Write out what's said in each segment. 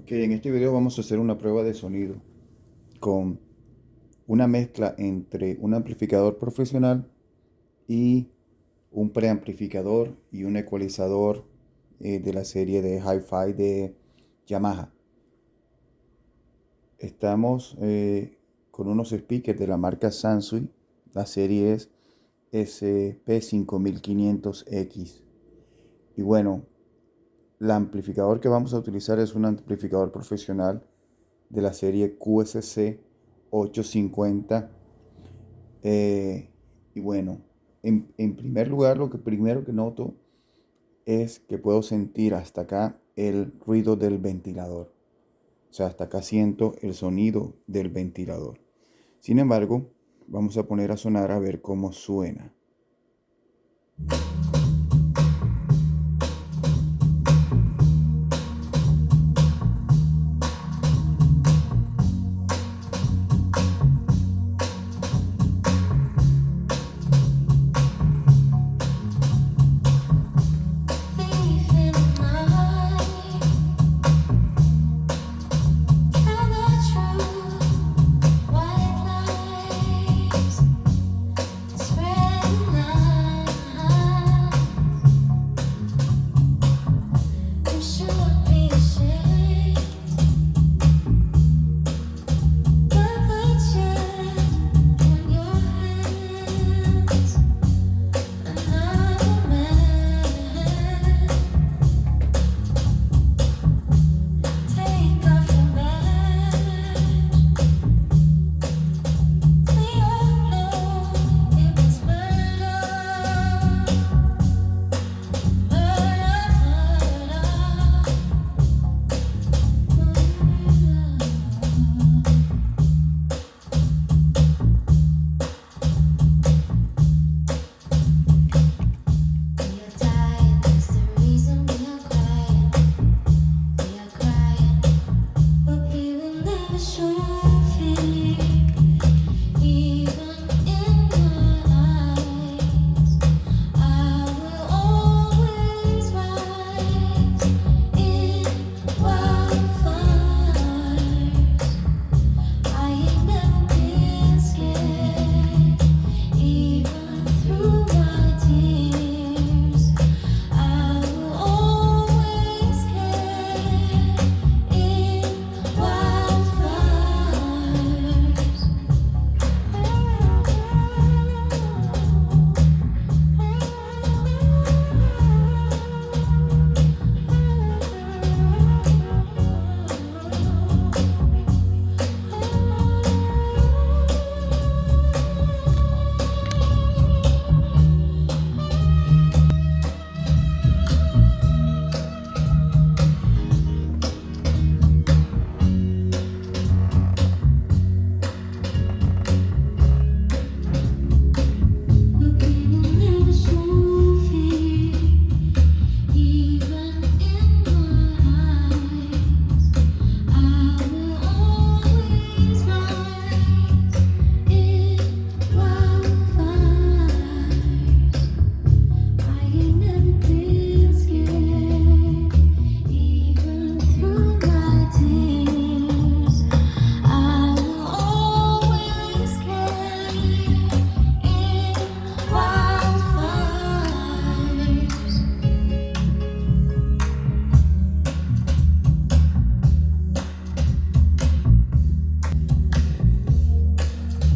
Ok, en este video vamos a hacer una prueba de sonido con una mezcla entre un amplificador profesional y un preamplificador y un ecualizador de la serie de Hi-Fi de Yamaha. Estamos con unos speakers de la marca Sansui. La serie es SP5500X. Y bueno, el amplificador que vamos a utilizar es un amplificador profesional de la serie QSC 850. Y bueno, en primer lugar, lo que primero que noto es que puedo sentir hasta acá el ruido del ventilador. O sea, hasta acá siento el sonido del ventilador. Sin embargo, vamos a poner a sonar a ver cómo suena.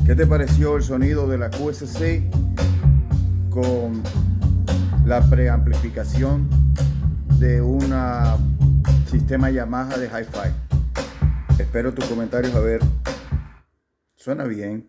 ¿Qué te pareció el sonido de la QSC con la preamplificación de un sistema Yamaha de Hi-Fi? Espero tus comentarios, a ver. Suena bien.